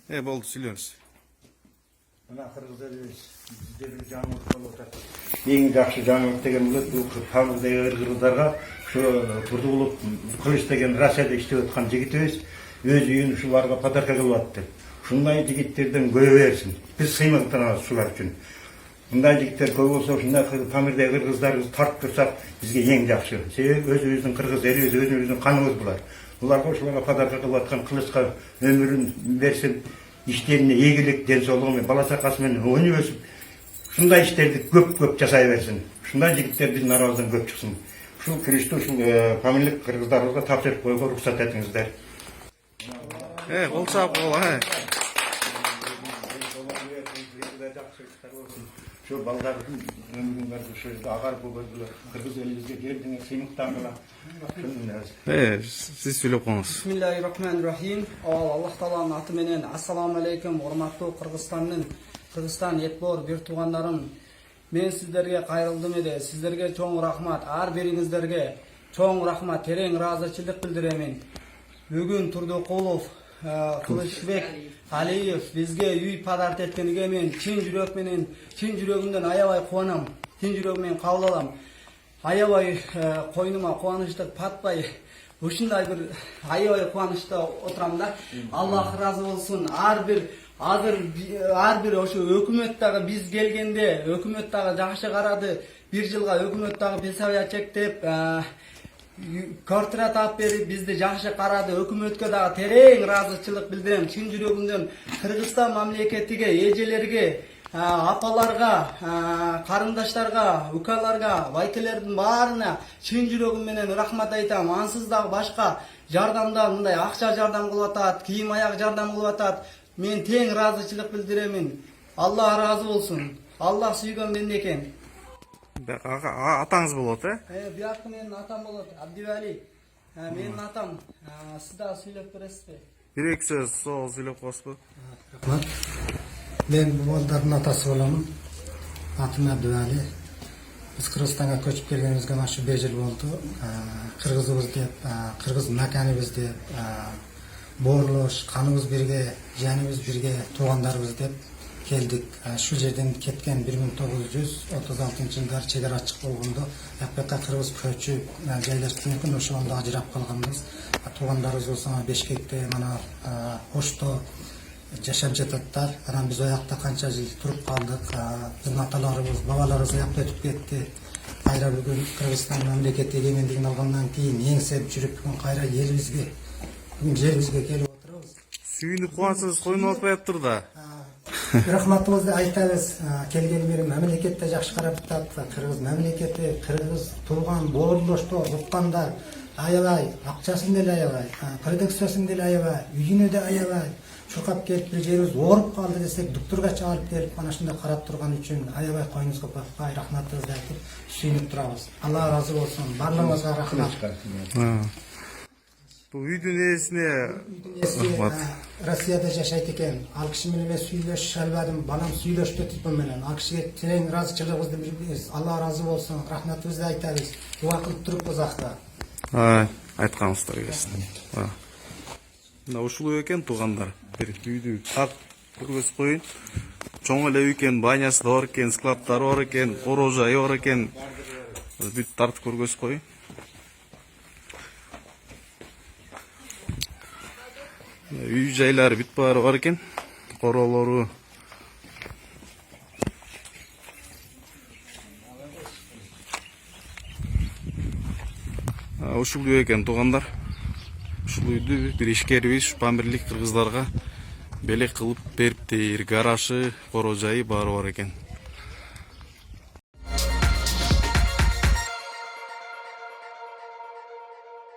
Болду, сүйлөңүз. Мына кыргыздар бизде бир жаңылык болуп атат. Эң жакшы жаңылык деген бул Тамыздагы кыргыздарга ушу Турдугулов Кылыч деген Россияда иштеп аткан жигитибиз өз үйүн ушуларга подарка кылып атты. Ушундай жигиттерден көбөйөрсүн. Биз сыймыктанабыз ушулар үчүн. Мындай жигиттер көп болсо, ушундай Тамырдагы кыргыздарыбызды тартып турсак, бизге эң жакшы. Себеби өзүбүздүн кыргыз элибиз, өзүбүздүн каныбыз булар. Буларга ушуларга подарка кылып аткан Кылычка өмүрүн берсин, иштерине ийгилик, ден соолугу менен, бала чакасы менен өнүп өсүп, ушундай иштерди көп жасай берсин. Ушундай жигиттер биздин арабыздан көп чыксын. Ушул күрөштү ушул фамилиялык кыргыздарыбызга тапшырып коюуга уруксат этиңиздер. Кол чаап койгула. Şu baldarın ömrün var, şu agar bu Kırgız elibizge geldiğine sıymıştağına. Siz söylep koyuңуз. Bismillahirrahmanirrahim. Allah Taala'nın atı menen assalamu aleykum hormattуу Kırgızstan etbor bir tuğanlarım. Men sizlerge kayrıldım ede. Sizlerge çoğun rahmat, ar biriңiздерге çoğun rahmat, tereң razıçılık bildiremin. Bugün Turdukulov Kılıçbek Aliyev bizge uy padarт etkeniге men çin жүрөгүмдөн аябай кубанам, чын жүрөгүммен кабыл алам. Аябай койнума кубанычтык патпай, ушундай бир аябай кубанычта отурам да. Аллах разы болсун. Ар бир ошо өкмөт дагы биз келгенде, өкмөт дагы жакшы карады. Bir жылга өкмөт дагы пенсия чектеп, квартира таап берип бизди жакшы карады. Өкмөткө дагы терең ыраазычылык билдирем. Чын жүрөгүмдөн Кыргызстан мамлекетиге, эжелерге, апаларга, карындаштарга, укаларга, байкелердин баарына чын жүрөгүм менен рахмат айтам. Ансыз дагы башка жардамда, мындай акча жардам кылып атат, кийим аяк жардам кылып атат. Мен тең ыраазычылык билдиремин. Аллах разы болсун. Аллах сүйгөн бенде экен. Атаңыз болот, Биякы менин атам болот, Абдивали. Менин атам. Сиз дагы сүйлөп бересизби? Бир-эки сөз сол сүйлөп коесузбу? Рахмат. Мен bu балдардын атасы боламын. Атым Абдивали. Биз Кыргызстанга көчүп келгенибизге машы 5 жыл болду. Кыргызыбыз деп, кыргыз маканыбыз деп, боорлош, каныбыз бирге, жаныбыз бирге, туугандарыбыз деп келдик. Şu жерден кеткен 1936-жылдар чегара ачык болгондо Якпекка кыргыз көчүп жайлашкан экен, ошондо ажырап калганбыз. Туугандарыбыз болсо Бишкекте, мана Ошто жашап жататтар. Анан биз оякта канча жыл туруп калдык. Биздин аталарыбыз, бабаларыбыз оякта өтүп кетти. Кайра бүгүн Кыргызстан мамлекети эгемендигин алгандан кийин эңсеп жүрүп бүгүн кайра элибизге, бүгүн жерибизге келип отурабыз. Сүйүнүп кубансыз койнуп атпайыптыр да. Рахматыбызды айтабыз. Келген бери мамлекетте жакшы карап атат. Кыргыз мамлекети, кыргыз тууган боорлоштор, уккандар аябай, акчасын деле аябай, продукциясын деле аябай, үйүнө да аябай. Чуркап келип бир жерибиз ооруп калды десек, доктурга чалып келип, ana шундай карап турган үчүн аябай койнуңузга бакпай рахматыбызды айтып, сүйүнүп турабыз. Алла разы болсун. Барлыгыңызга рахмат. Бул үйдүн ээсине Россияда жашайт экен. Ал киши менен мен сүйлөшүшө албадым. Балам сүйлөшүп кетти менен. Ал кишиге терең ыраазычылыгыбызды билдиребиз. Алла разы болсун. Рахматыбызды айтабыз. Дуа кылып турупбуз акта. Айтканыңыздар келсин. Мына ушул үй экен туугандар. Бир үйдү тартып көргөзүп коюйн. Чоң эле үй экен, банясы да бар экен, складдары бар экен, орожайы бар экен. Бүт тартып көргөзүп коюйн. Үй жайлары бүт баары бар экен. Королору. Ушул үй экен туугандар. Ушул үйдү бир ишкерибиз Памирлик кыргыздарга белек кылып бериптир. Гаражы, корожайы баары бар экен.